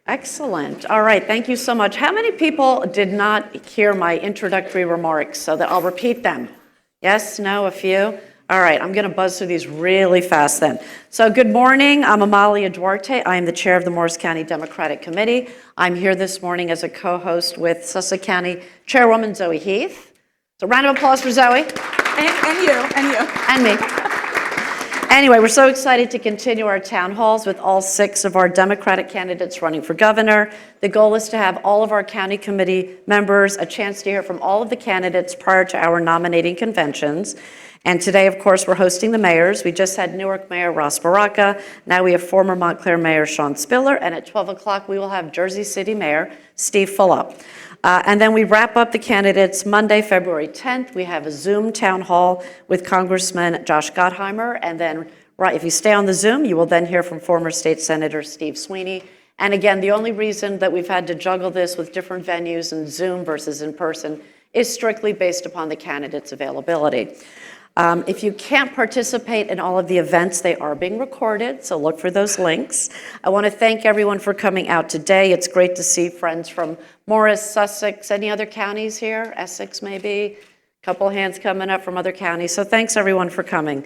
Excellent. All right, thank you so much. How many people did not hear my introductory remarks so that I'll repeat them? Yes, no, a few? All right, I'm going to buzz through these really fast then. So good morning. I'm Amalia Duarte. I am the chair of the Morris County Democratic Committee. I'm here this morning as a co-host with Sussex County Chairwoman Zoe Heath. So round of applause for Zoe. And you. And me. Anyway, we're so excited to continue our town halls with all 6 of our Democratic candidates running for governor. The goal is to have all of our county committee members a chance to hear from all of the candidates prior to our nominating conventions. And today, of course, we're hosting the mayors. We just had Newark Mayor Ross Baraka. Now we have former Montclair Mayor Sean Spiller. And at 12 o'clock, we will have Jersey City Mayor Steve Fulop. And then we wrap up the candidates Monday, February 10th. We have a Zoom town hall with Congressman Josh Gottheimer. And then if you stay on the Zoom, you will then hear from former State Senator Steve Sweeney. And again, the only reason that we've had to juggle this with different venues and Zoom versus in person is strictly based upon the candidates' availability. If you can't participate in all of the events, they are being recorded, so look for those links. I want to thank everyone for coming out today. It's great to see friends from Morris, Sussex, any other counties here? Essex maybe? A couple hands coming up from other counties, so thanks everyone for coming.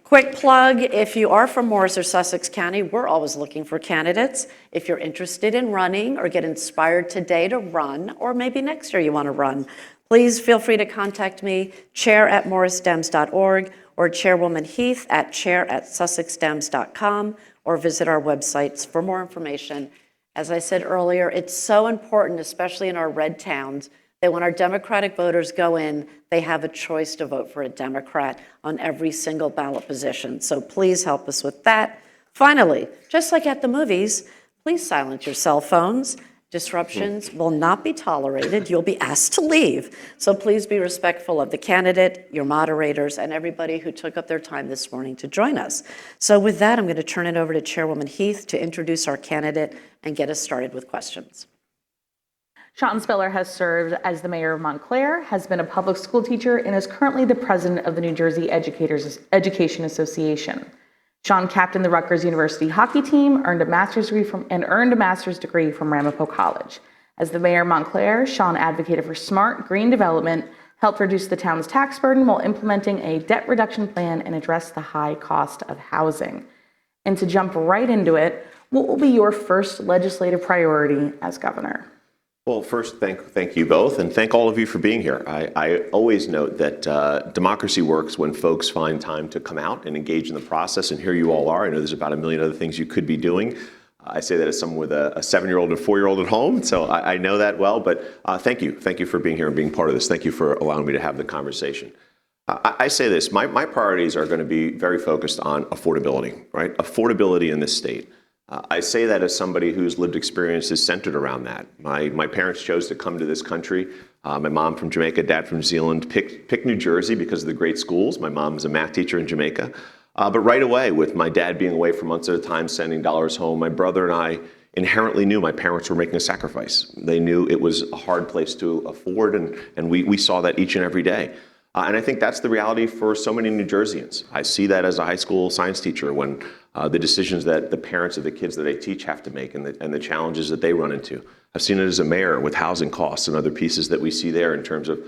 Quick plug, if you are from Morris or Sussex County, we're always looking for candidates. If you're interested in running or get inspired today to run, or maybe next year you want to run, please feel free to contact me, chair@morrisdems.org, or Chairwoman Heath at chair@sussexdems.com, or visit our websites for more information. As I said earlier, it's so important, especially in our red towns, that when our Democratic voters go in, they have a choice to vote for a Democrat on every single ballot position. So please help us with that. Finally, just like at the movies, please silence your cell phones. Disruptions will not be tolerated. You'll be asked to leave. So please be respectful of the candidate, your moderators, and everybody who took up their time this morning to join us. So with that, I'm going to turn it over to Chairwoman Heath to introduce our candidate and get us started with questions. Sean Spiller has served as the mayor of Montclair, has been a public school teacher, and is currently the president of the New Jersey Education Association. Sean captained the Rutgers University hockey team, earned a master's degree from Ramapo College. As the mayor of Montclair, Sean advocated for smart, green development, helped reduce the town's tax burden while implementing a debt reduction plan and address the high cost of housing. And to jump right into it, what will be your first legislative priority as governor? Well, first, thank you both, and thank all of you for being here. I always note that democracy works when folks find time to come out and engage in the process, and here you all are. I know there's about a million other things you could be doing. I say that as someone with a 7-year-old and a 4-year-old at home, so I know that well, but thank you. Thank you for being here and being part of this. Thank you for allowing me to have the conversation. I say this, my priorities are going to be very focused on affordability, right? Affordability in this state. I say that as somebody whose lived experience is centered around that. My parents chose to come to this country. My mom from Jamaica, dad from New Zealand, picked New Jersey because of the great schools. My mom is a math teacher in Jamaica. But right away, with my dad being away for months at a time, sending dollars home, my brother and I inherently knew my parents were making a sacrifice. They knew it was a hard place to afford, and we saw that each and every day. And I think that's the reality for so many New Jerseyans. I see that as a high school science teacher when the decisions that the parents of the kids that I teach have to make and the challenges that they run into. I've seen it as a mayor with housing costs and other pieces that we see there in terms of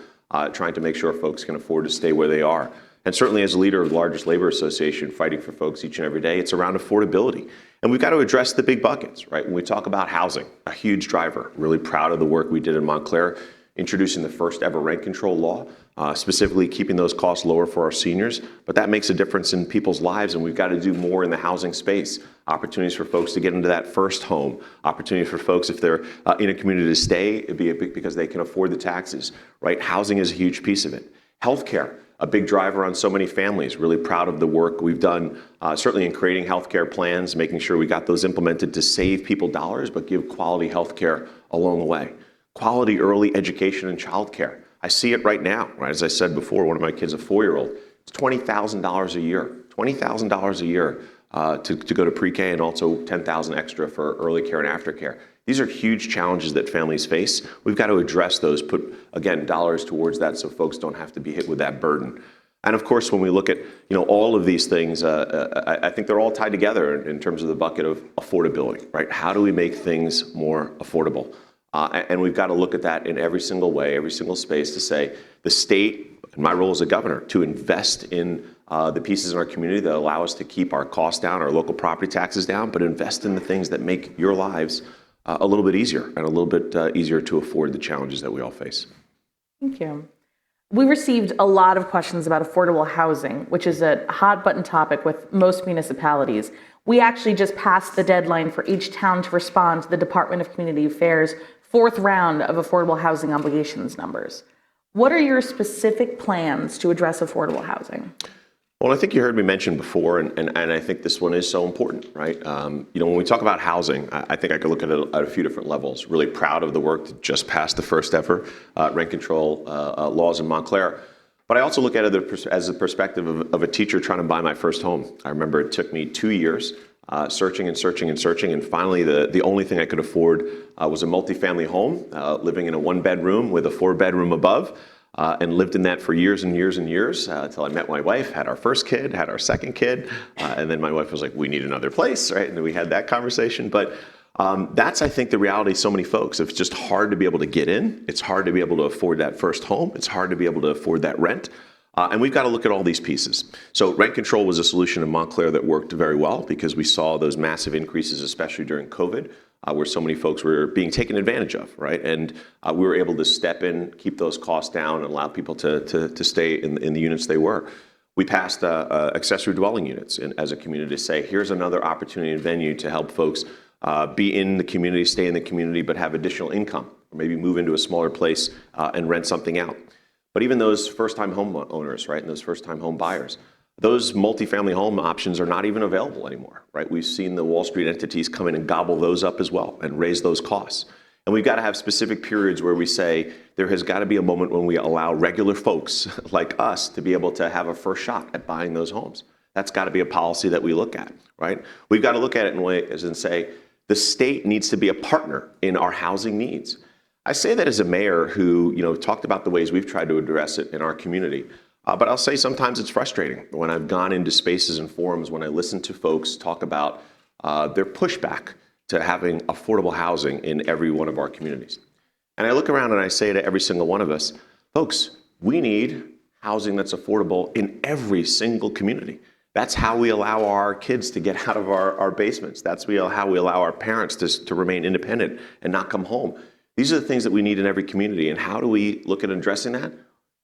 trying to make sure folks can afford to stay where they are. And certainly as a leader of the largest labor association fighting for folks each and every day, it's around affordability. And we've got to address the big buckets, right? When we talk about housing, a huge driver, really proud of the work we did in Montclair, introducing the first ever rent control law, specifically keeping those costs lower for our seniors. But that makes a difference in people's lives, and we've got to do more in the housing space. Opportunities for folks to get into that first home, opportunities for folks if they're in a community to stay, because they can afford the taxes, right? Housing is a huge piece of it. Healthcare, a big driver on so many families. Really proud of the work we've done, certainly in creating healthcare plans, making sure we got those implemented to save people dollars, but give quality healthcare along the way. Quality early education and childcare. I see it right now, right? As I said before, one of my kids, a 4-year-old, it's $20,000 a year. $20,000 a year to go to pre-K, and also $10,000 extra for early care and aftercare. These are huge challenges that families face. We've got to address those, put, again, dollars towards that so folks don't have to be hit with that burden. And of course, when we look at all of these things, I think they're all tied together in terms of the bucket of affordability, right? How do we make things more affordable? And we've got to look at that in every single way, every single space to say the state, and my role as a governor, to invest in the pieces in our community that allow us to keep our costs down, our local property taxes down, but invest in the things that make your lives a little bit easier and a little bit easier to afford the challenges that we all face. Thank you. We received a lot of questions about affordable housing, which is a hot button topic with most municipalities. We actually just passed the deadline for each town to respond to the Department of Community Affairs' fourth round of affordable housing obligations numbers. What are your specific plans to address affordable housing? Well, I think you heard me mention before, and I think this one is so important, right? When we talk about housing, I think I could look at it at a few different levels. Really proud of the work that just passed the first ever rent control laws in Montclair. But I also look at it as a perspective of a teacher trying to buy my first home. I remember it took me 2 years searching and searching and searching, and finally the only thing I could afford was a multifamily home, living in a 1-bedroom with a 4-bedroom above. And lived in that for years and years and years until I met my wife, had our first kid, had our second kid, and then my wife was like, we need another place, right? And then we had that conversation. But that's, I think, the reality of so many folks. It's just hard to be able to get in. It's hard to be able to afford that first home. It's hard to be able to afford that rent. And we've got to look at all these pieces. So rent control was a solution in Montclair that worked very well because we saw those massive increases, especially during COVID. Where so many folks were being taken advantage of, right? And we were able to step in, keep those costs down, and allow people to stay in the units they were. We passed accessory dwelling units as a community to say, here's another opportunity and venue to help folks be in the community, stay in the community, but have additional income, or maybe move into a smaller place and rent something out. But even those first-time home owners, right, and those first-time home buyers, those multifamily home options are not even available anymore, right? We've seen the Wall Street entities come in and gobble those up as well and raise those costs. And we've got to have specific periods where we say there has got to be a moment when we allow regular folks like us to be able to have a first shot at buying those homes. That's got to be a policy that we look at, right? We've got to look at it in ways and say the state needs to be a partner in our housing needs. I say that as a mayor who, talked about the ways we've tried to address it in our community. But I'll say sometimes it's frustrating when I've gone into spaces and forums, when I listen to folks talk about their pushback to having affordable housing in every one of our communities. And I look around and I say to every single one of us, folks, we need housing that's affordable in every single community. That's how we allow our kids to get out of our basements. That's how we allow our parents to remain independent and not come home. These are the things that we need in every community. And how do we look at addressing that?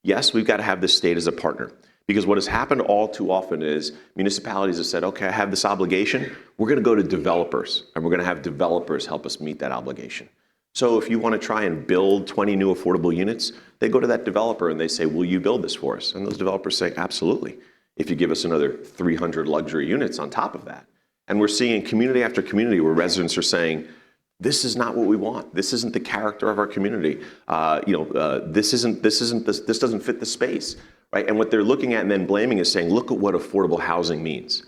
Yes, we've got to have the state as a partner, because what has happened all too often is municipalities have said, okay, I have this obligation. We're going to go to developers, and we're going to have developers help us meet that obligation. So if you want to try and build 20 new affordable units, they go to that developer and they say, will you build this for us? And those developers say, absolutely, if you give us another 300 luxury units on top of that. And we're seeing community after community where residents are saying, this is not what we want. This isn't the character of our community. This doesn't fit the space, right? And what they're looking at and then blaming is saying, look at what affordable housing means.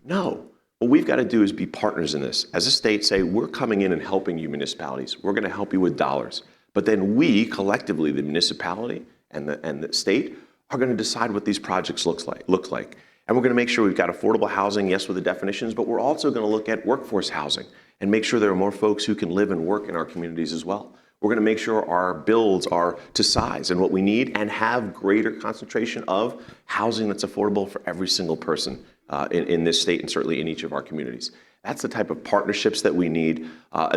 No, what we've got to do is be partners in this. As a state, say, we're coming in and helping you municipalities. We're going to help you with dollars. But then we, collectively, the municipality and the state, are going to decide what these projects look like. And we're going to make sure we've got affordable housing, yes, with the definitions, but we're also going to look at workforce housing and make sure there are more folks who can live and work in our communities as well. We're going to make sure our builds are to size and what we need, and have greater concentration of housing that's affordable for every single person in this state and certainly in each of our communities. That's the type of partnerships that we need,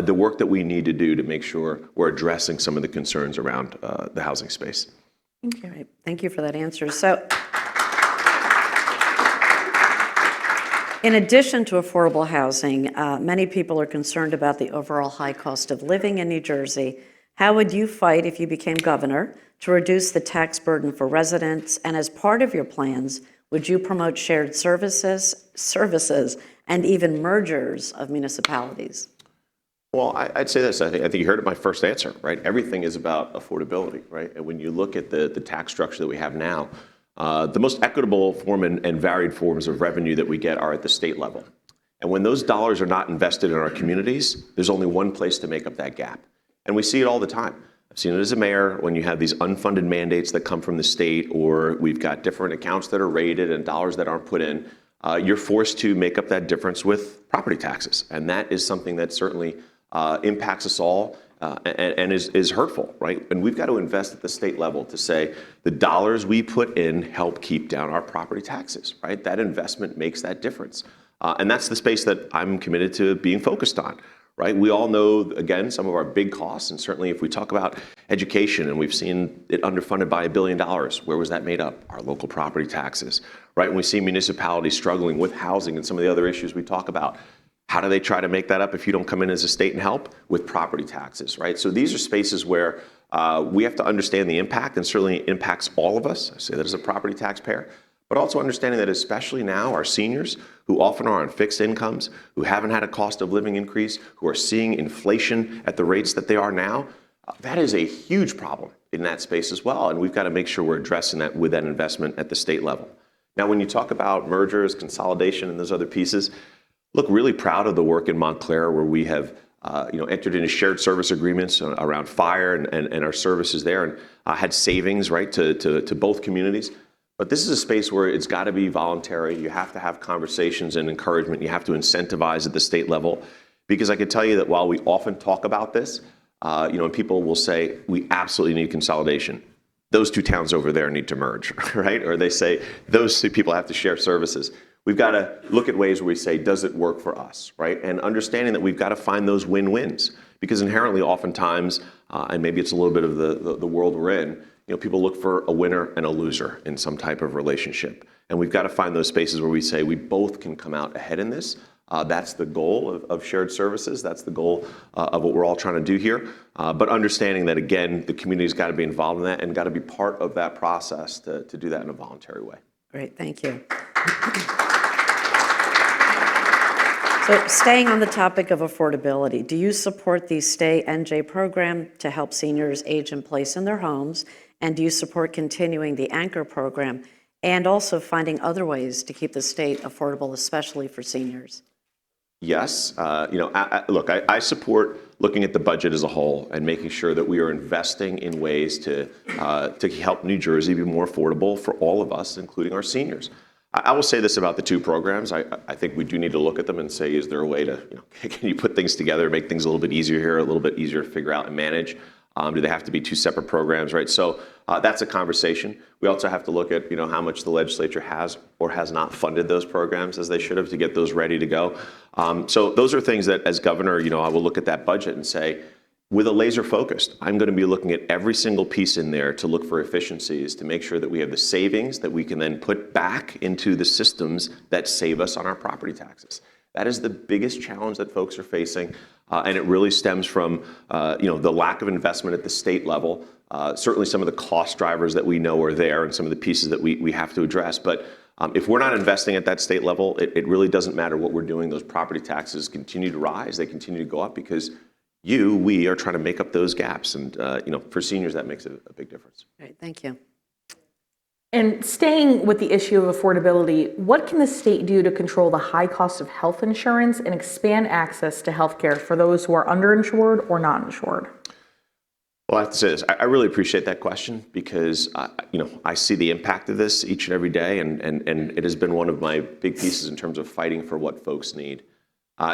the work that we need to do to make sure we're addressing some of the concerns around the housing space. Okay, thank you for that answer. So, in addition to affordable housing, many people are concerned about the overall high cost of living in New Jersey. How would you fight if you became governor to reduce the tax burden for residents? And as part of your plans, would you promote shared services, and even mergers of municipalities? Well, I'd say this. I think you heard it in my first answer, right? Everything is about affordability, right? And when you look at the tax structure that we have now, the most equitable form and varied forms of revenue that we get are at the state level. And when those dollars are not invested in our communities, there's only one place to make up that gap. And we see it all the time. I've seen it as a mayor when you have these unfunded mandates that come from the state, or we've got different accounts that are rated and dollars that aren't put in. You're forced to make up that difference with property taxes. And that is something that certainly impacts us all and is hurtful, right? And we've got to invest at the state level to say the dollars we put in help keep down our property taxes, right? That investment makes that difference. And that's the space that I'm committed to being focused on. Right? We all know, again, some of our big costs, and certainly if we talk about education, and we've seen it underfunded by $1 billion, where was that made up? Our local property taxes, right? When we see municipalities struggling with housing and some of the other issues we talk about, how do they try to make that up if you don't come in as a state and help? With property taxes, right? So these are spaces where we have to understand the impact, and certainly it impacts all of us. I say that as a property taxpayer. But also understanding that especially now, our seniors, who often are on fixed incomes, who haven't had a cost of living increase, who are seeing inflation at the rates that they are now, that is a huge problem in that space as well. And we've got to make sure we're addressing that with that investment at the state level. Now, when you talk about mergers, consolidation, and those other pieces, look, really proud of the work in Montclair where we have entered into shared service agreements around fire and our services there, and had savings, right, to both communities. But this is a space where it's got to be voluntary. You have to have conversations and encouragement. You have to incentivize at the state level. Because I can tell you that while we often talk about this, and people will say, we absolutely need consolidation. Those two towns over there need to merge, right? Or they say, those two people have to share services. We've got to look at ways where we say, does it work for us, right? And understanding that we've got to find those win-wins. Because inherently, oftentimes, and maybe it's a little bit of the world we're in, people look for a winner and a loser in some type of relationship. And we've got to find those spaces where we say we both can come out ahead in this. That's the goal of shared services. That's the goal of what we're all trying to do here. But understanding that, again, the community's got to be involved in that and got to be part of that process to do that in a voluntary way. Great, thank you. So staying on the topic of affordability, do you support the Stay NJ program to help seniors age in place in their homes? And do you support continuing the Anchor program and also finding other ways to keep the state affordable, especially for seniors? Yes. Look, I support looking at the budget as a whole and making sure that we are investing in ways to help New Jersey be more affordable for all of us, including our seniors. I will say this about the two programs. I think we do need to look at them and say, is there a way to, can you put things together, make things a little bit easier here, a little bit easier to figure out and manage? Do they have to be two separate programs, right? So that's a conversation. We also have to look at, how much the legislature has or has not funded those programs as they should have to get those ready to go. So those are things that, as governor, I will look at that budget and say, with a laser focused, I'm going to be looking at every single piece in there to look for efficiencies, to make sure that we have the savings that we can then put back into the systems that save us on our property taxes. That is the biggest challenge that folks are facing, and it really stems from the lack of investment at the state level. Certainly some of the cost drivers that we know are there and some of the pieces that we have to address. But if we're not investing at that state level, it really doesn't matter what we're doing. Those property taxes continue to rise. They continue to go up because we are trying to make up those gaps. And for seniors, that makes a big difference. Great, thank you. And staying with the issue of affordability, what can the state do to control the high cost of health insurance and expand access to health care for those who are underinsured or not insured? Well, I have to say this. I really appreciate that question because, I see the impact of this each and every day, and it has been one of my big pieces in terms of fighting for what folks need.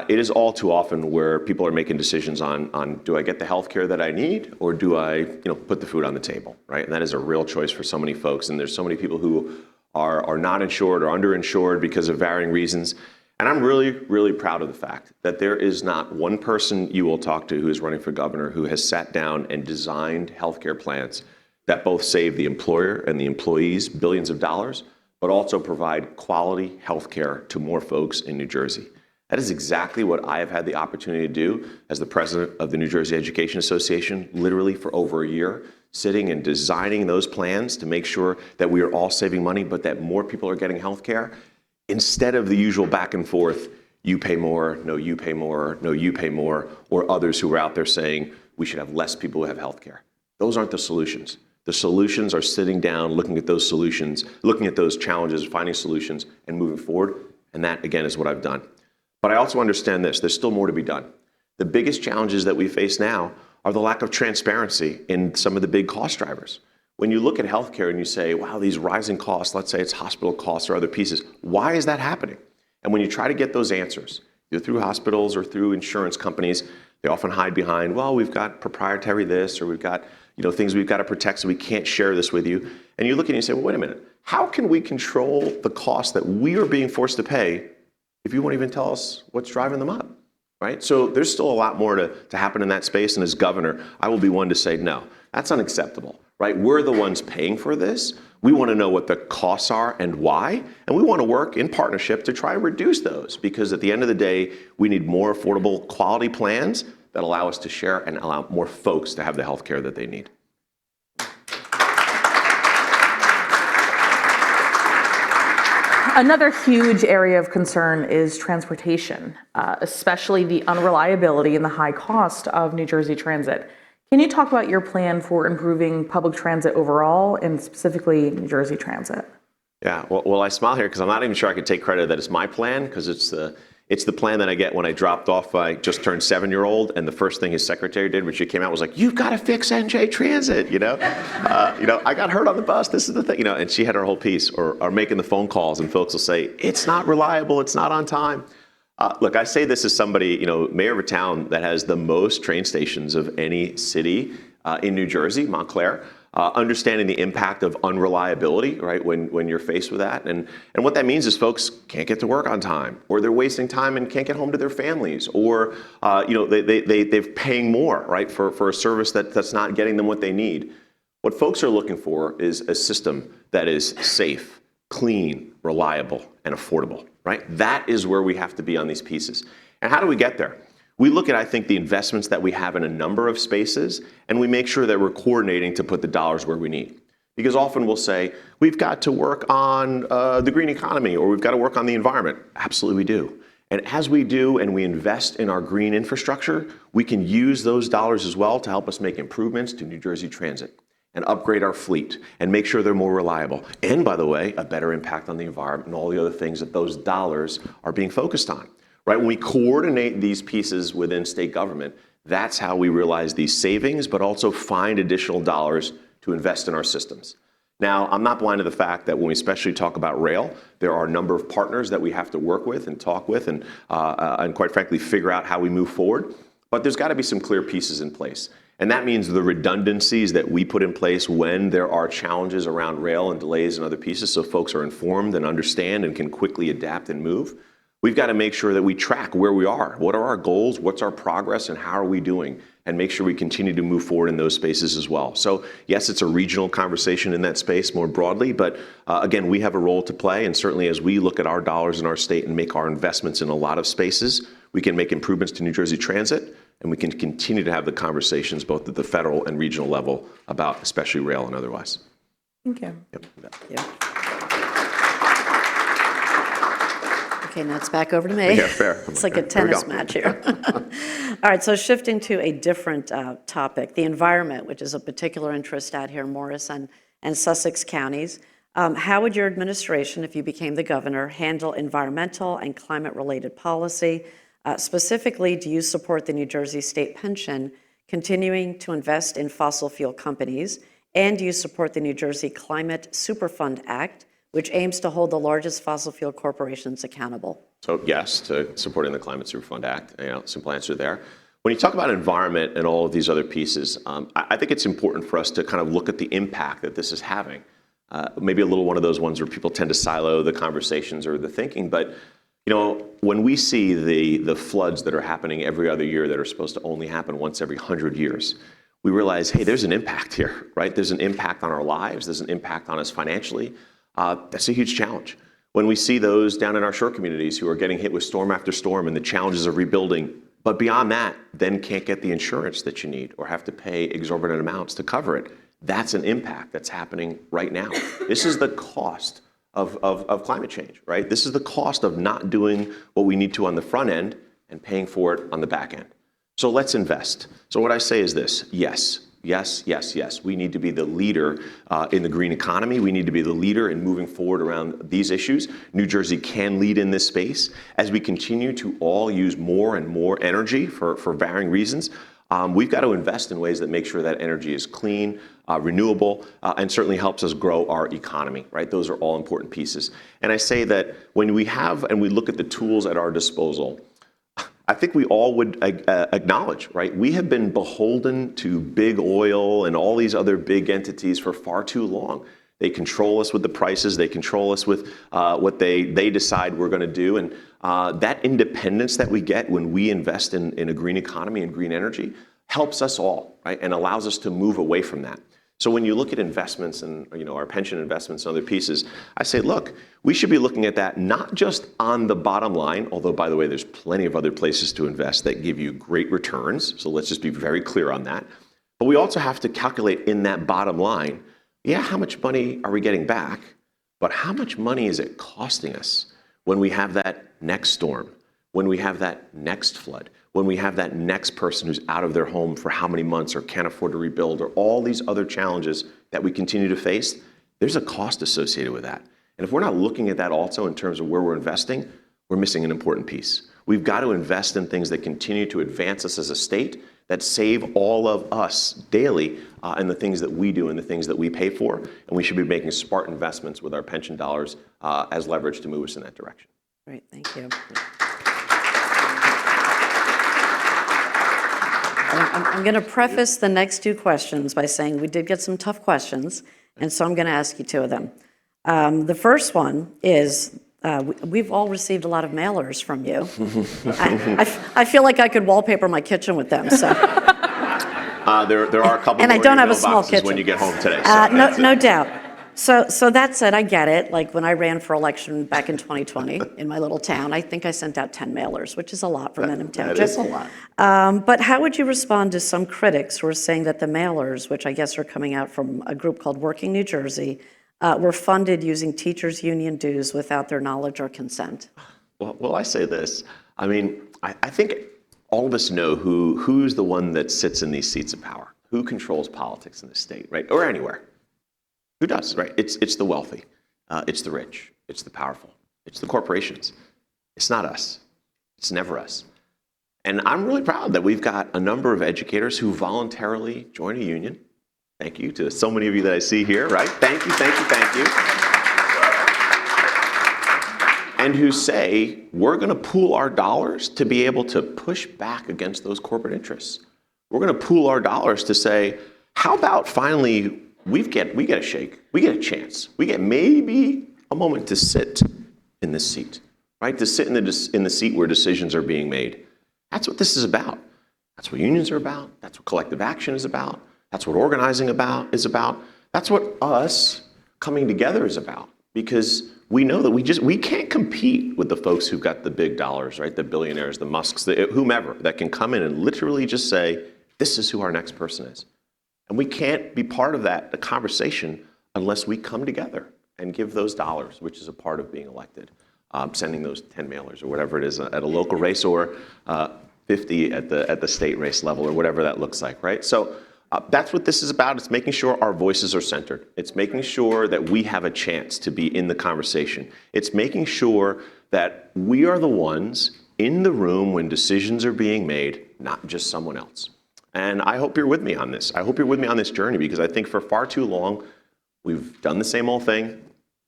It is all too often where people are making decisions on do I get the health care that I need or do I put the food on the table, right? And that is a real choice for so many folks. And there's so many people who are not insured or underinsured because of varying reasons. And I'm really, really proud of the fact that there is not one person you will talk to who is running for governor who has sat down and designed healthcare plans that both save the employer and the employees billions of dollars, but also provide quality healthcare to more folks in New Jersey. That is exactly what I have had the opportunity to do as the president of the New Jersey Education Association, literally for over a year, sitting and designing those plans to make sure that we are all saving money, but that more people are getting health care. Instead of the usual back and forth, you pay more, no, you pay more, no, you pay more, or others who are out there saying we should have less people who have health care. Those aren't the solutions. The solutions are sitting down, looking at those solutions, looking at those challenges, finding solutions, and moving forward. And that, again, is what I've done. But I also understand this. There's still more to be done. The biggest challenges that we face now are the lack of transparency in some of the big cost drivers. When you look at healthcare and you say, wow, these rising costs, let's say it's hospital costs or other pieces, why is that happening? And when you try to get those answers, either through hospitals or through insurance companies, they often hide behind, well, we've got proprietary this, or we've got things we've got to protect, so we can't share this with you. And you look at it and you say, well, wait a minute, how can we control the cost that we are being forced to pay if you won't even tell us what's driving them up, right? So there's still a lot more to happen in that space. And as governor, I will be one to say, no, that's unacceptable, right? We're the ones paying for this. We want to know what the costs are and why. And we want to work in partnership to try to reduce those, because at the end of the day, we need more affordable quality plans that allow us to share and allow more folks to have the health care that they need. Another huge area of concern is transportation, especially the unreliability and the high cost of New Jersey transit. Can you talk about your plan for improving public transit overall and specifically New Jersey Transit? Yeah, well, I smile here because I'm not even sure I could take credit that it's my plan, because it's the plan that I get when I dropped off my just turned 7-year-old, and the first thing his secretary did when she came out was like, "You've got to fix NJ Transit," I got hurt on the bus. This is the thing, and she had her whole piece, or making the phone calls, and folks will say, "It's not reliable. It's not on time." Look, I say this as somebody, mayor of a town that has the most train stations of any city in New Jersey, Montclair. Understanding the impact of unreliability, right, when you're faced with that. And what that means is folks can't get to work on time, or they're wasting time and can't get home to their families, or they're paying more, right, for a service that's not getting them what they need. What folks are looking for is a system that is safe, clean, reliable, and affordable, right? That is where we have to be on these pieces. And how do we get there? We look at, I think, the investments that we have in a number of spaces, and we make sure that we're coordinating to put the dollars where we need. Because often we'll say, we've got to work on the green economy, or we've got to work on the environment. Absolutely we do. And as we do and we invest in our green infrastructure, we can use those dollars as well to help us make improvements to New Jersey Transit and upgrade our fleet and make sure they're more reliable. And by the way, a better impact on the environment and all the other things that those dollars are being focused on. Right? When we coordinate these pieces within state government, that's how we realize these savings, but also find additional dollars to invest in our systems. Now, I'm not blind to the fact that when we especially talk about rail, there are a number of partners that we have to work with and talk with and quite frankly, figure out how we move forward. But there's got to be some clear pieces in place. And that means the redundancies that we put in place when there are challenges around rail and delays and other pieces, so folks are informed and understand and can quickly adapt and move. We've got to make sure that we track where we are. What are our goals? What's our progress? And how are we doing? And make sure we continue to move forward in those spaces as well. So yes, it's a regional conversation in that space more broadly, but again, we have a role to play. And certainly as we look at our dollars in our state and make our investments in a lot of spaces, we can make improvements to New Jersey Transit, and we can continue to have the conversations both at the federal and regional level about especially rail and otherwise. Thank you. Yep. Yeah. Okay, now it's back over to me. Yeah, fair. It's like a tennis match here. All right, so shifting to a different topic, the environment, which is of particular interest out here in Morris and Sussex counties. How would your administration, if you became the governor, handle environmental and climate-related policy? Specifically, do you support the New Jersey state pension continuing to invest in fossil fuel companies? And do you support the New Jersey Climate Superfund Act, which aims to hold the largest fossil fuel corporations accountable? So yes, to supporting the Climate Superfund Act, simple answer there. When you talk about environment and all of these other pieces, I think it's important for us to kind of look at the impact that this is having. Maybe a little one of those ones where people tend to silo the conversations or the thinking, but when we see the floods that are happening every other year that are supposed to only happen once every 100 years, we realize, hey, there's an impact here, right? There's an impact on our lives. There's an impact on us financially. That's a huge challenge. When we see those down in our shore communities who are getting hit with storm after storm and the challenges of rebuilding, but beyond that, then can't get the insurance that you need or have to pay exorbitant amounts to cover it, that's an impact that's happening right now. This is the cost of climate change, right? This is the cost of not doing what we need to on the front end and paying for it on the back end. So let's invest. So what I say is this: yes, yes, yes, yes. We need to be the leader in the green economy. We need to be the leader in moving forward around these issues. New Jersey can lead in this space as we continue to all use more and more energy for varying reasons. we've got to invest in ways that make sure that energy is clean, renewable, and certainly helps us grow our economy, right? Those are all important pieces. And I say that when we have and we look at the tools at our disposal, I think we all would acknowledge, right? We have been beholden to big oil and all these other big entities for far too long. They control us with the prices. They control us with what they decide we're going to do. And that independence that we get when we invest in a green economy and green energy helps us all, right? And allows us to move away from that. So when you look at investments and our pension investments and other pieces, I say, look, we should be looking at that not just on the bottom line, although, by the way, there's plenty of other places to invest that give you great returns. So let's just be very clear on that. But we also have to calculate in that bottom line, how much money are we getting back? But how much money is it costing us when we have that next storm, when we have that next flood, when we have that next person who's out of their home for how many months or can't afford to rebuild, or all these other challenges that we continue to face? There's a cost associated with that. And if we're not looking at that also in terms of where we're investing, we're missing an important piece. We've got to invest in things that continue to advance us as a state, that save all of us daily in the things that we do and the things that we pay for. And we should be making smart investments with our pension dollars as leverage to move us in that direction. Great, thank you. I'm going to preface the next two questions by saying we did get some tough questions, and so I'm going to ask you two of them. The first one is, we've all received a lot of mailers from you. I feel like I could wallpaper my kitchen with them. So. There are a couple And more I don't in your have a small mailboxes kitchen. when you get home today. So no doubt. So that said, I get it. Like when I ran for election back in 2020 in my little town, I think I sent out 10 mailers, which is a lot for Mendham Township. That is a lot. But how would you respond to some critics who are saying that the mailers, which I guess are coming out from a group called Working New Jersey, were funded using teachers' union dues without their knowledge or consent? Well, I say this. I mean, I think all of us know who's the one that sits in these seats of power, who controls politics in the state, right? Or anywhere. Who does, right? It's the wealthy. It's the rich. It's the powerful. It's the corporations. It's not us. It's never us. And I'm really proud that we've got a number of educators who voluntarily join a union. Thank you to so many of you that I see here, right? Thank you, thank you, thank you. And who say, we're going to pool our dollars to be able to push back against those corporate interests. We're going to pool our dollars to say, how about finally we get a shake, we get a chance, we get maybe a moment to sit in this seat, right? To sit in the seat where decisions are being made. That's what this is about. That's what unions are about. That's what collective action is about. That's what organizing is about. That's what us coming together is about. Because we know that we can't compete with the folks who've got the big dollars, right? The billionaires, the Musks, whomever, that can come in and literally just say, this is who our next person is. And we can't be part of the conversation unless we come together and give those dollars, which is a part of being elected, sending those 10 mailers or whatever it is at a local race, or 50 at the state race level, or whatever that looks like, right? So that's what this is about. It's making sure our voices are centered. It's making sure that we have a chance to be in the conversation. It's making sure that we are the ones in the room when decisions are being made, not just someone else. And I hope you're with me on this. I hope you're with me on this journey, because I think for far too long, we've done the same old thing,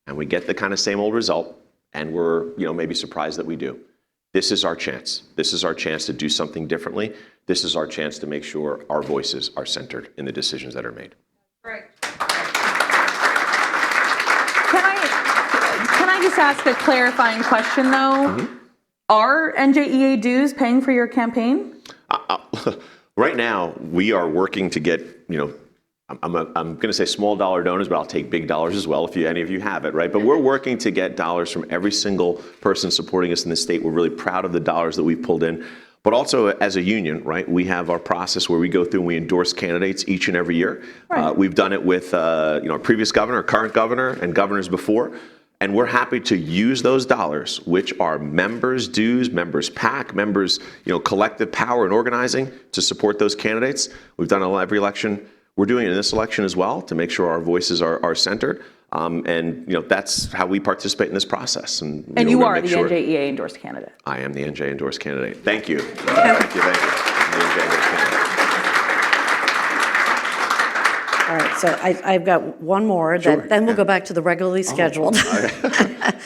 and we get the kind of same old result, and we're maybe surprised that we do. This is our chance. This is our chance to do something differently. This is our chance to make sure our voices are centered in the decisions that are made. Right. Can I just ask a clarifying question, though? Mm-hmm. Are NJEA dues paying for your campaign? Right now, we are working to get, I'm going to say small dollar donors, but I'll take big dollars as well if any of you have it, right? But we're working to get dollars from every single person supporting us in the state. We're really proud of the dollars that we've pulled in. But also as a union, right, we have our process where we go through and we endorse candidates each and every year. Right. We've done it with our previous governor, current governor, and governors before. And we're happy to use those dollars, which are members' dues, members' PAC, members' collective power and organizing, to support those candidates. We've done it every election. We're doing it in this election as well to make sure our voices are centered. And that's how we participate in this process. And you are the NJEA endorsed candidate. I am the NJ endorsed candidate. Thank you. Thank you. the agenda came. All right, so I've got one more, Sure, then we'll yeah. go back to the regularly scheduled.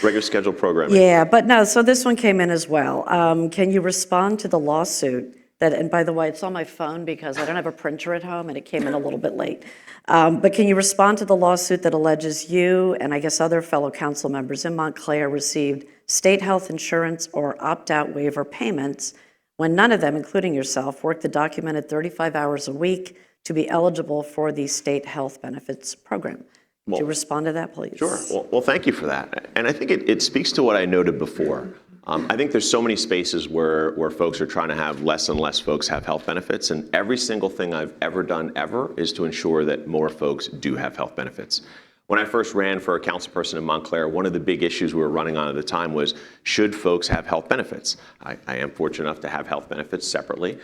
Regular scheduled programming. Yeah, but no, so this one came in as well. Can you respond to the lawsuit that, and by the way, it's on my phone because I don't have a printer at home and it came in a little bit late. But can you respond to the lawsuit that alleges you and I guess other fellow council members in Montclair received state health insurance or opt-out waiver payments when none of them, including yourself, worked the documented 35 hours a week to be eligible for the state health benefits program? Would you respond to that, please? Sure. Well, thank you for that. And I think it speaks to what I noted before. I think there's so many spaces where folks are trying to have less and less folks have health benefits, and every single thing I've ever done ever is to ensure that more folks do have health benefits. When I first ran for a councilperson in Montclair, one of the big issues we were running on at the time was, should folks have health benefits? I am fortunate enough to have health benefits separately,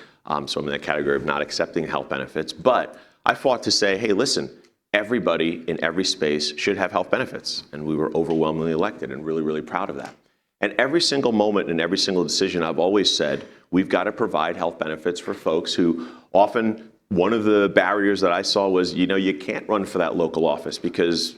so I'm in that category of not accepting health benefits. But I fought to say, hey, listen, everybody in every space should have health benefits. And we were overwhelmingly elected and really, really proud of that. And every single moment and every single decision, I've always said, we've got to provide health benefits for folks who often, one of the barriers that I saw was, you can't run for that local office because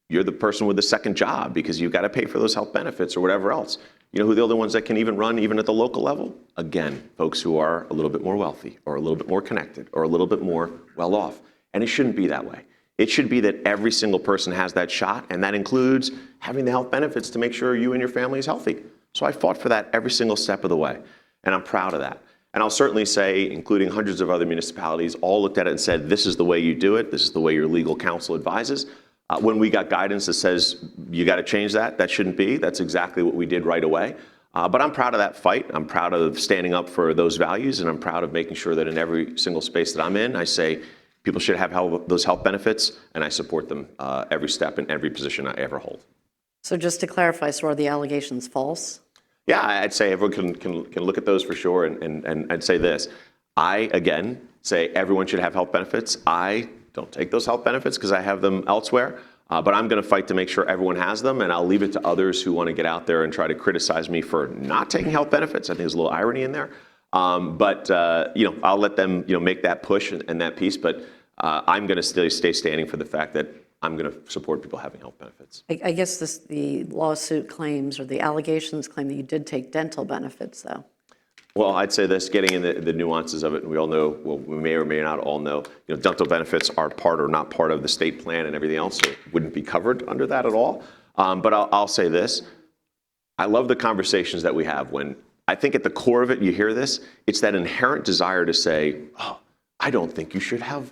you're the person with the second job because you've got to pay for those health benefits or whatever else. You know who the only ones that can even run even at the local level? Again, folks who are a little bit more wealthy or a little bit more connected or a little bit more well off. And it shouldn't be that way. It should be that every single person has that shot, and that includes having the health benefits to make sure you and your family is healthy. So I fought for that every single step of the way, and I'm proud of that. And I'll certainly say, including hundreds of other municipalities, all looked at it and said, this is the way you do it, this is the way your legal counsel advises. When we got guidance that says, you got to change that, that shouldn't be, that's exactly what we did right away. But I'm proud of that fight. I'm proud of standing up for those values, and I'm proud of making sure that in every single space that I'm in, I say, people should have those health benefits, and I support them every step in every position I ever hold. So just to clarify, so are the allegations false? Yeah, I'd say everyone can look at those for sure, and I'd say this. I, again, say everyone should have health benefits. I don't take those health benefits because I have them elsewhere, but I'm going to fight to make sure everyone has them, and I'll leave it to others who want to get out there and try to criticize me for not taking health benefits. I think there's a little irony in there. But I'll let them make that push and that piece, but I'm going to still stay standing for the fact that I'm going to support people having health benefits. I guess the lawsuit claims or the allegations claim that you did take dental benefits, though. Well, I'd say this, getting in the nuances of it, and we all know, well, we may or may not all know, dental benefits are part or not part of the state plan and everything else, so it wouldn't be covered under that at all. But I'll say this, I love the conversations that we have when, I think at the core of it, you hear this, it's that inherent desire to say, oh, I don't think you should have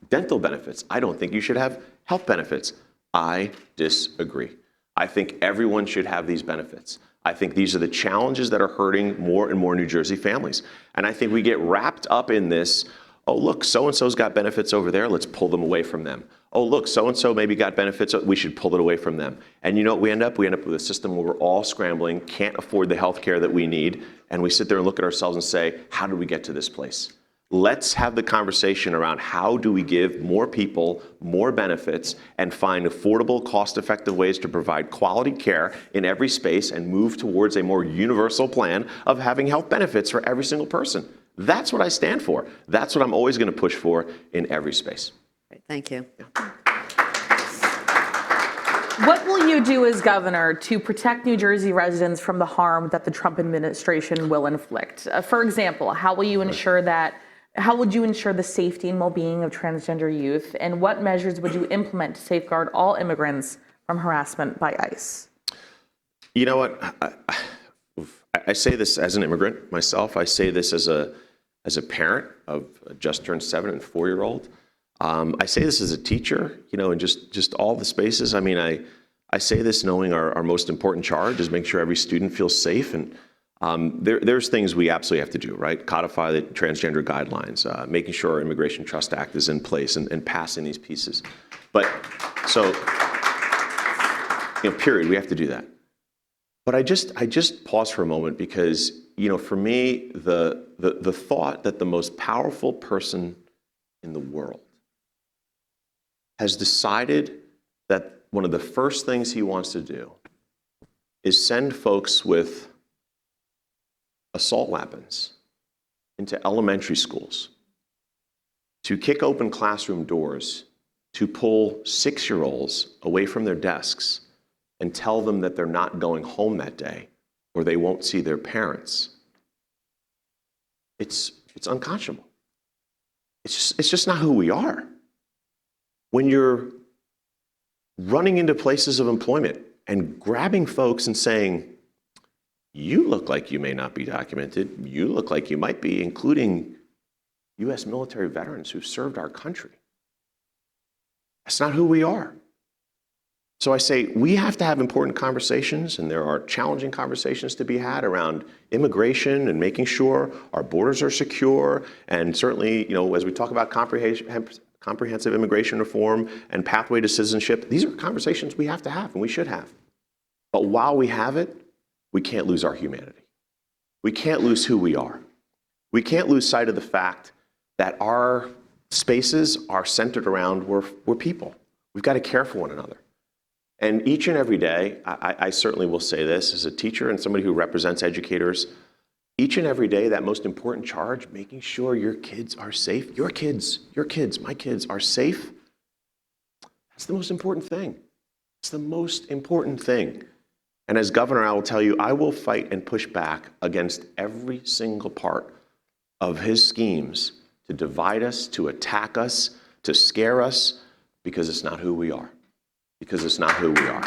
dental benefits. I don't think you should have health benefits. I disagree. I think everyone should have these benefits. I think these are the challenges that are hurting more and more New Jersey families. And I think we get wrapped up in this, oh, look, so-and-so's got benefits over there, let's pull them away from them. Oh, look, so-and-so maybe got benefits, we should pull it away from them. And you know what we end up? We end up with a system where we're all scrambling, can't afford the health care that we need, and we sit there and look at ourselves and say, how did we get to this place? Let's have the conversation around how do we give more people more benefits and find affordable, cost-effective ways to provide quality care in every space and move towards a more universal plan of having health benefits for every single person. That's what I stand for. That's what I'm always going to push for in every space. Great, thank you. Yeah. What will you do as governor to protect New Jersey residents from the harm that the Trump administration will inflict? For example, how would you ensure the safety and well-being of transgender youth? And what measures would you implement to safeguard all immigrants from harassment by ICE? You know what? I say this as an immigrant myself. I say this as a parent of a just turned 7 and 4-year-old. I say this as a teacher, in just all the spaces. I mean, I say this knowing our most important charge is make sure every student feels safe. And there's things we absolutely have to do, right? Codify the transgender guidelines, making sure our Immigration Trust Act is in place and passing these pieces. But so, period, we have to do that. But I just pause for a moment because, for me, the thought that the most powerful person in the world has decided that one of the first things he wants to do is send folks with assault weapons into elementary schools, to kick open classroom doors, to pull 6-year-olds away from their desks and tell them that they're not going home that day or they won't see their parents. It's unconscionable. It's just not who we are. When you're running into places of employment and grabbing folks and saying, you look like you may not be documented, you look like you might be, including U.S. military veterans who've served our country. That's not who we are. So I say we have to have important conversations, and there are challenging conversations to be had around immigration and making sure our borders are secure, and certainly, as we talk about comprehensive immigration reform and pathway to citizenship, these are conversations we have to have and we should have. But while we have it, we can't lose our humanity. We can't lose who we are. We can't lose sight of the fact that our spaces are centered around we're people. We've got to care for one another. And each and every day, I certainly will say this as a teacher and somebody who represents educators, each and every day, that most important charge, making sure your kids are safe, your kids, my kids are safe, that's the most important thing. It's the most important thing. And as governor, I will tell you, I will fight and push back against every single part of his schemes to divide us, to attack us, to scare us, because it's not who we are. Because it's not who we are.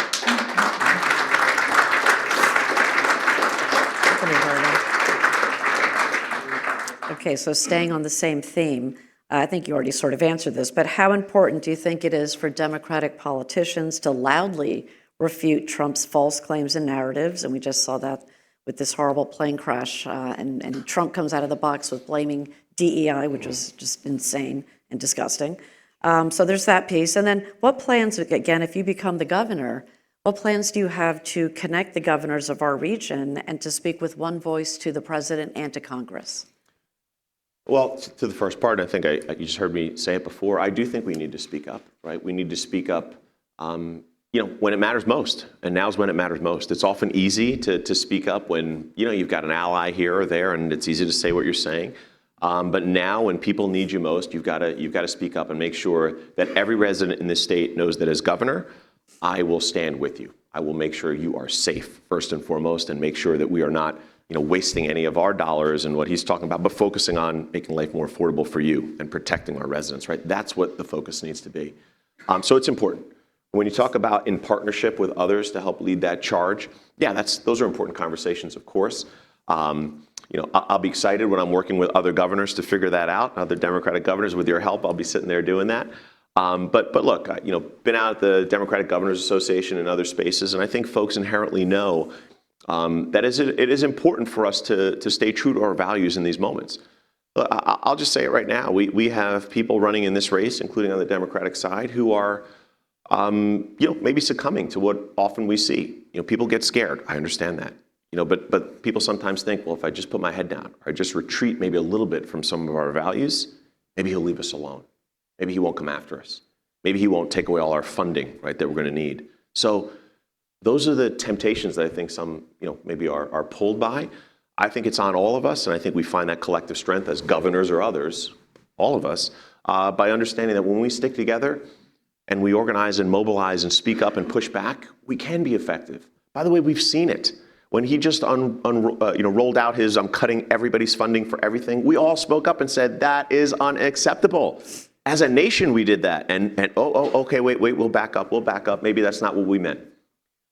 Okay, so staying on the same theme, I think you already sort of answered this, but how important do you think it is for Democratic politicians to loudly refute Trump's false claims and narratives? And we just saw that with this horrible plane crash, and Trump comes out of the box with blaming DEI, which was just insane and disgusting. So there's that piece. And then what plans, again, if you become the governor, what plans do you have to connect the governors of our region and to speak with one voice to the president and to Congress? Well, to the first part, I think you just heard me say it before. I do think we need to speak up, right? We need to speak up, when it matters most, and now's when it matters most. It's often easy to speak up when, you've got an ally here or there, and it's easy to say what you're saying. But now, when people need you most, you've got to speak up and make sure that every resident in this state knows that as governor, I will stand with you. I will make sure you are safe, first and foremost, and make sure that we are not wasting any of our dollars and what he's talking about, but focusing on making life more affordable for you and protecting our residents, right? That's what the focus needs to be. So it's important. When you talk about in partnership with others to help lead that charge, yeah, those are important conversations, of course. I'll be excited when I'm working with other governors to figure that out, other Democratic governors. With your help, I'll be sitting there doing that. But look, been out at the Democratic Governors Association and other spaces, and I think folks inherently know that it is important for us to stay true to our values in these moments. I'll just say it right now. We have people running in this race, including on the Democratic side, who are maybe succumbing to what often we see. People get scared. I understand that. But people sometimes think, well, if I just put my head down, or I just retreat maybe a little bit from some of our values, maybe he'll leave us alone. Maybe he won't come after us. Maybe he won't take away all our funding, right, that we're going to need. So those are the temptations that I think some, maybe are pulled by. I think it's on all of us, and I think we find that collective strength as governors or others, all of us, by understanding that when we stick together and we organize and mobilize and speak up and push back, we can be effective. By the way, we've seen it. When he just rolled out his "I'm cutting everybody's funding for everything," we all spoke up and said that is unacceptable. As a nation, we did that, and okay, wait, we'll back up. Maybe that's not what we meant.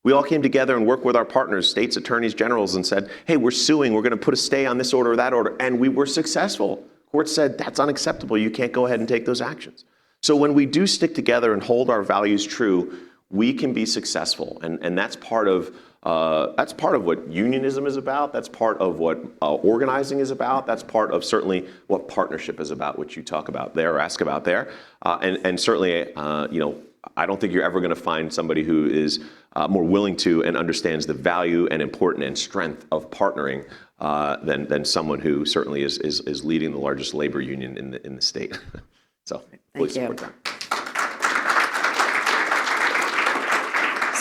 We all came together and worked with our partners, states, attorneys, generals, and said, hey, we're suing. We're going to put a stay on this order or that order, and we were successful. Court said that's unacceptable. You can't go ahead and take those actions. So when we do stick together and hold our values true, we can be successful, and that's part of what unionism is about. That's part of what organizing is about. That's part of certainly what partnership is about, which you talk about there or ask about there. And certainly, I don't think you're ever going to find somebody who is more willing to and understands the value and importance and strength of partnering than someone who certainly is leading the largest labor union in the state. So, fully support that.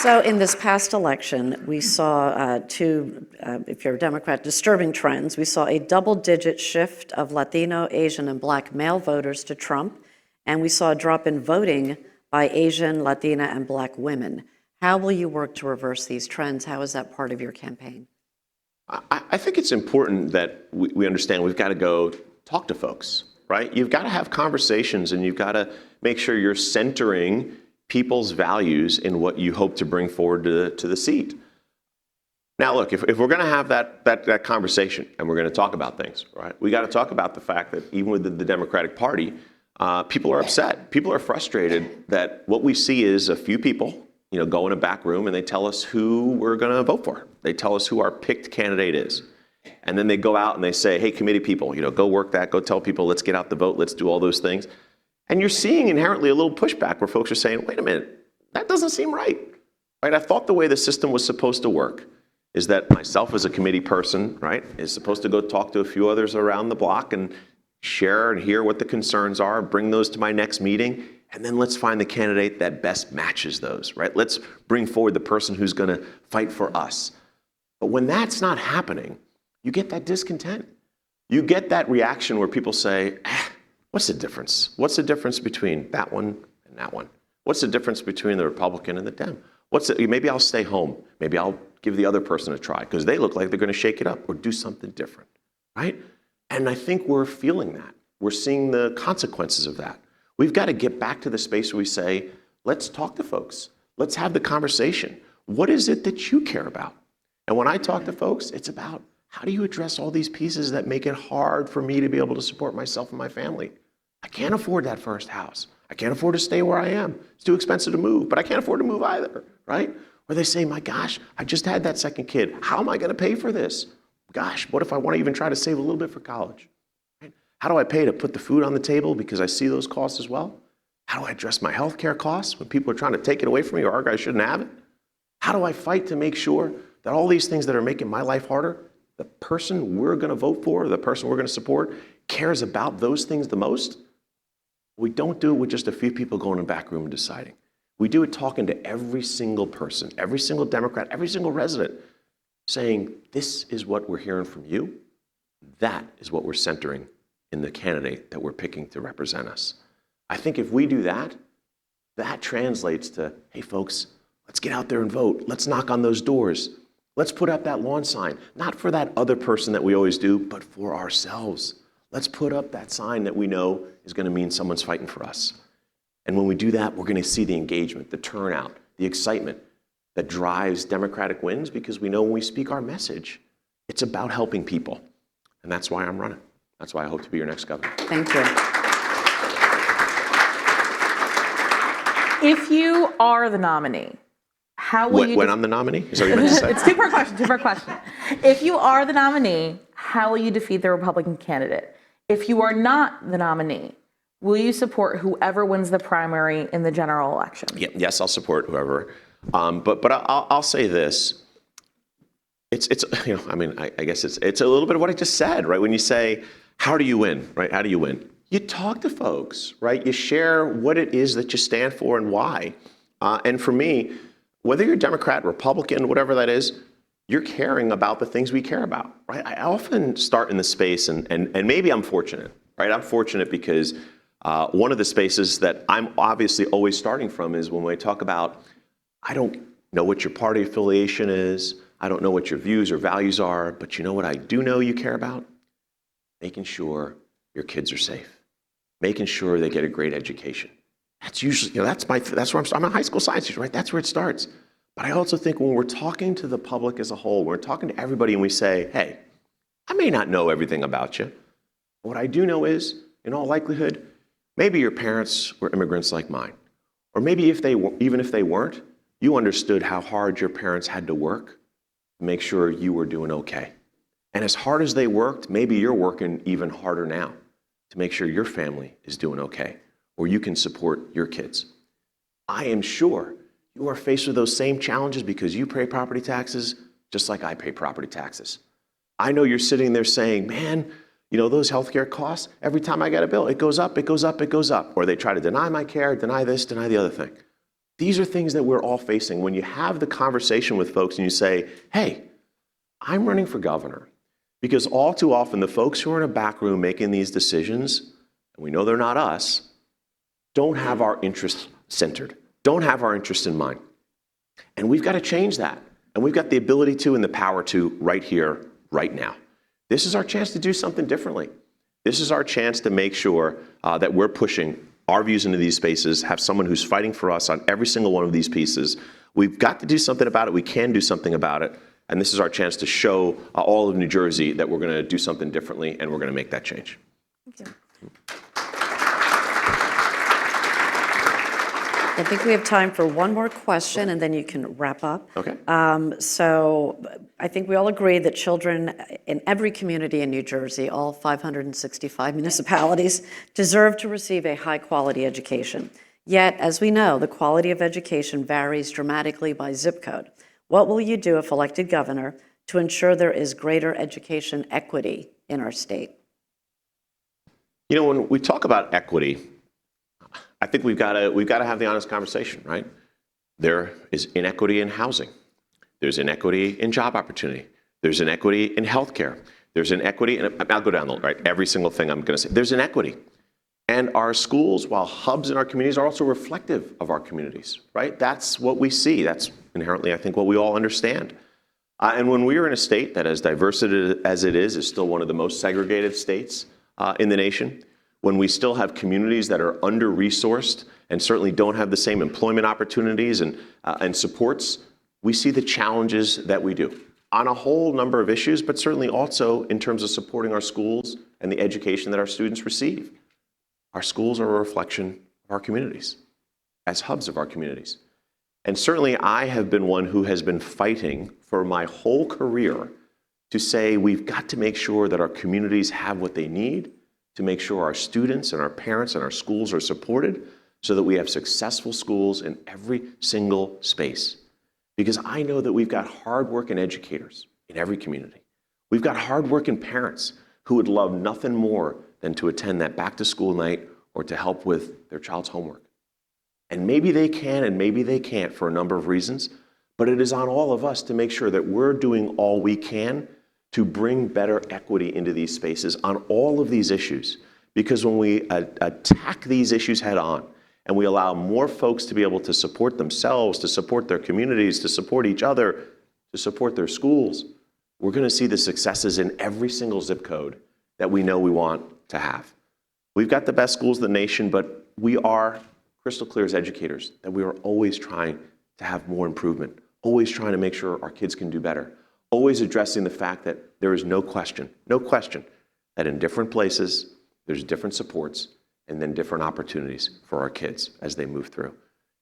So in this past election, we saw if you're a Democrat, disturbing trends. We saw a double-digit shift of Latino, Asian, and Black male voters to Trump, and we saw a drop in voting by Asian, Latina, and Black women. How will you work to reverse these trends? How is that part of your campaign? I think it's important that we understand we've got to go talk to folks, right? You've got to have conversations, and you've got to make sure you're centering people's values in what you hope to bring forward to the seat. Now, look, if we're going to have that conversation and we're going to talk about things, right, we got to talk about the fact that even with the Democratic Party, people are upset. People are frustrated that what we see is a few people, go in a back room and they tell us who we're going to vote for. They tell us who our picked candidate is. And then they go out and they say, hey, committee people, go work that, go tell people, let's get out the vote, let's do all those things. And you're seeing inherently a little pushback where folks are saying, wait a minute, that doesn't seem right. Right? I thought the way the system was supposed to work is that myself as a committee person, right, is supposed to go talk to a few others around the block and share and hear what the concerns are, bring those to my next meeting, and then let's find the candidate that best matches those, right? Let's bring forward the person who's going to fight for us. But when that's not happening, you get that discontent. You get that reaction where people say, what's the difference? What's the difference between that one and that one? What's the difference between the Republican and the Dem? Maybe I'll stay home. Maybe I'll give the other person a try because they look like they're going to shake it up or do something different, right? And I think we're feeling that. We're seeing the consequences of that. We've got to get back to the space where we say, let's talk to folks. Let's have the conversation. What is it that you care about? And when I talk to folks, it's about how do you address all these pieces that make it hard for me to be able to support myself and my family? I can't afford that first house. I can't afford to stay where I am. It's too expensive to move, but I can't afford to move either, right? Or they say, my gosh, I just had that second kid. How am I going to pay for this? Gosh, what if I want to even try to save a little bit for college? Right? How do I pay to put the food on the table because I see those costs as well? How do I address my healthcare costs when people are trying to take it away from me or argue I shouldn't have it? How do I fight to make sure that all these things that are making my life harder, the person we're going to vote for, the person we're going to support, cares about those things the most? We don't do it with just a few people going in the back room and deciding. We do it talking to every single person, every single Democrat, every single resident, saying, this is what we're hearing from you. That is what we're centering in the candidate that we're picking to represent us. I think if we do that, that translates to, hey, folks, let's get out there and vote. Let's knock on those doors. Let's put up that lawn sign, not for that other person that we always do, but for ourselves. Let's put up that sign that we know is going to mean someone's fighting for us. And when we do that, we're going to see the engagement, the turnout, the excitement that drives Democratic wins, because we know when we speak our message, it's about helping people. And that's why I'm running. That's why I hope to be your next governor. Thank you. If you are the nominee, how will you... When I'm the nominee? Is that what you meant to say? It's two-part question. If you are the nominee, how will you defeat the Republican candidate? If you are not the nominee, will you support whoever wins the primary in the general election? Yes, I'll support whoever. But I'll say this. It's I guess it's a little bit of what I just said, right? When you say, how do you win, right? How do you win? You talk to folks, right? You share what it is that you stand for and why. And for me, whether you're Democrat, Republican, whatever that is, you're caring about the things we care about, right? I often start in the space, and maybe I'm fortunate, right? I'm fortunate because one of the spaces that I'm obviously always starting from is when we talk about, I don't know what your party affiliation is, I don't know what your views or values are, but you know what I do know you care about? Making sure your kids are safe, making sure they get a great education. That's usually, that's where I'm a high school science teacher, right? That's where it starts. But I also think when we're talking to the public as a whole, we're talking to everybody and we say, hey, I may not know everything about you. But what I do know is, in all likelihood, maybe your parents were immigrants like mine. Or maybe even if they weren't, you understood how hard your parents had to work to make sure you were doing okay. And as hard as they worked, maybe you're working even harder now to make sure your family is doing okay, or you can support your kids. I am sure you are faced with those same challenges because you pay property taxes just like I pay property taxes. I know you're sitting there saying, man, those healthcare costs, every time I get a bill, it goes up, it goes up, it goes up. Or they try to deny my care, deny this, deny the other thing. These are things that we're all facing. When you have the conversation with folks and you say, hey, I'm running for governor, because all too often the folks who are in a back room making these decisions, and we know they're not us, don't have our interests centered, don't have our interests in mind. And we've got to change that. And we've got the ability to and the power to right here, right now. This is our chance to do something differently. This is our chance to make sure that we're pushing our views into these spaces, have someone who's fighting for us on every single one of these pieces. We've got to do something about it. We can do something about it. And this is our chance to show all of New Jersey that we're going to do something differently and we're going to make that change. Thank you. I think we have time for one more question, and then you can wrap up. Okay. So I think we all agree that children in every community in New Jersey, all 565 municipalities, deserve to receive a high-quality education. Yet, as we know, the quality of education varies dramatically by zip code. What will you do if elected governor to ensure there is greater education equity in our state? You know, when we talk about equity, I think we've got to have the honest conversation, right? There is inequity in housing. There's inequity in job opportunity. There's inequity in healthcare. There's inequity, and I'll go down the right, every single thing I'm going to say. There's inequity. And our schools, while hubs in our communities, are also reflective of our communities, right? That's what we see. That's inherently, I think, what we all understand. And when we are in a state that, as diverse as it is still one of the most segregated states in the nation, when we still have communities that are under-resourced and certainly don't have the same employment opportunities and supports, we see the challenges that we do on a whole number of issues, but certainly also in terms of supporting our schools and the education that our students receive. Our schools are a reflection of our communities, as hubs of our communities. And certainly I have been one who has been fighting for my whole career to say we've got to make sure that our communities have what they need, to make sure our students and our parents and our schools are supported so that we have successful schools in every single space. Because I know that we've got hardworking educators in every community. We've got hardworking parents who would love nothing more than to attend that back to school night or to help with their child's homework. And maybe they can and maybe they can't for a number of reasons, but it is on all of us to make sure that we're doing all we can to bring better equity into these spaces on all of these issues. Because when we attack these issues head on and we allow more folks to be able to support themselves, to support their communities, to support each other, to support their schools, we're going to see the successes in every single zip code that we know we want to have. We've got the best schools in the nation, but we are crystal clear as educators that we are always trying to have more improvement, always trying to make sure our kids can do better, always addressing the fact that there is no question that in different places, there's different supports and then different opportunities for our kids as they move through.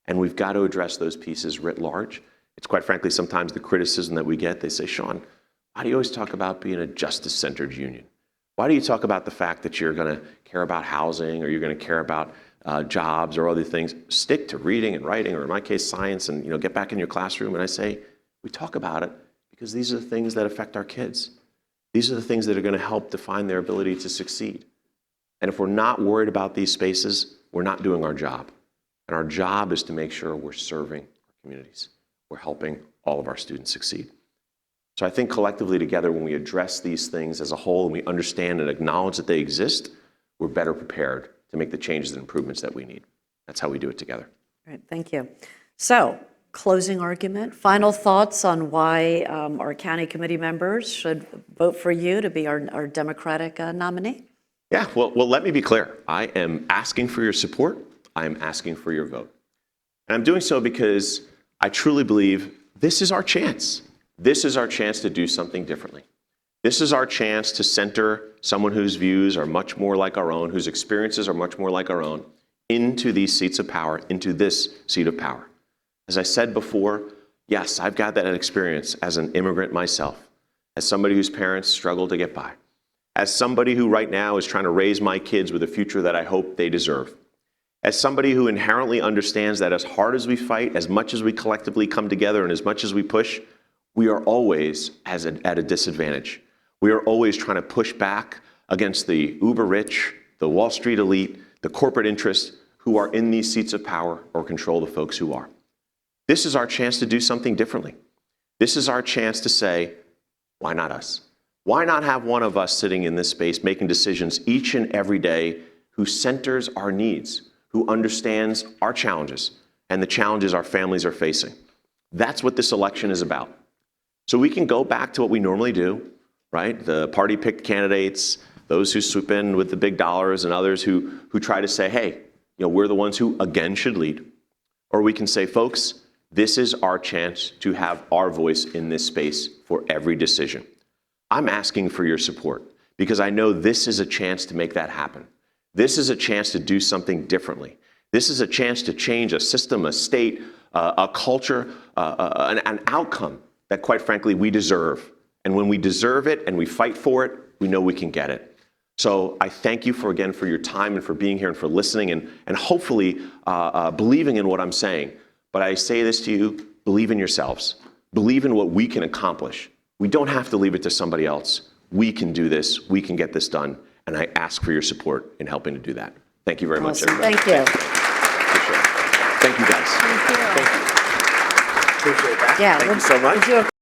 And we've got to address those pieces writ large. It's quite frankly sometimes the criticism that we get. They say, Sean, why do you always talk about being a justice-centered union? Why do you talk about the fact that you're going to care about housing or you're going to care about jobs or other things? Stick to reading and writing, or in my case, science, and get back in your classroom. And I say, we talk about it because these are the things that affect our kids. These are the things that are going to help define their ability to succeed. And if we're not worried about these spaces, we're not doing our job. And our job is to make sure we're serving our communities. We're helping all of our students succeed. So I think collectively together, when we address these things as a whole and we understand and acknowledge that they exist, we're better prepared to make the changes and improvements that we need. That's how we do it together. All right, thank you. So, closing argument, final thoughts on why our county committee members should vote for you to be our Democratic nominee? Yeah, well, let me be clear. I am asking for your support. I am asking for your vote. And I'm doing so because I truly believe this is our chance. This is our chance to do something differently. This is our chance to center someone whose views are much more like our own, whose experiences are much more like our own, into these seats of power, into this seat of power. As I said before, yes, I've got that experience as an immigrant myself, as somebody whose parents struggle to get by, as somebody who right now is trying to raise my kids with a future that I hope they deserve, as somebody who inherently understands that as hard as we fight, as much as we collectively come together, and as much as we push, we are always at a disadvantage. We are always trying to push back against the uber rich, the Wall Street elite, the corporate interests who are in these seats of power or control the folks who are. This is our chance to do something differently. This is our chance to say, why not us? Why not have one of us sitting in this space making decisions each and every day who centers our needs, who understands our challenges and the challenges our families are facing? That's what this election is about. So we can go back to what we normally do, right? The party-picked candidates, those who swoop in with the big dollars, and others who try to say, hey, we're the ones who again should lead. Or we can say, folks, this is our chance to have our voice in this space for every decision. I'm asking for your support because I know this is a chance to make that happen. This is a chance to do something differently. This is a chance to change a system, a state, a culture, an outcome that, quite frankly, we deserve. And when we deserve it and we fight for it, we know we can get it. So I thank you again for your time and for being here and for listening and hopefully believing in what I'm saying. But I say this to you, believe in yourselves. Believe in what we can accomplish. We don't have to leave it to somebody else. We can do this. We can get this done. And I ask for your support in helping to do that. Thank you very much, Awesome. everybody. Thank you. Thank you, guys. Thank you. Thank you. Appreciate that. Yeah, Thank you so much. we'll do a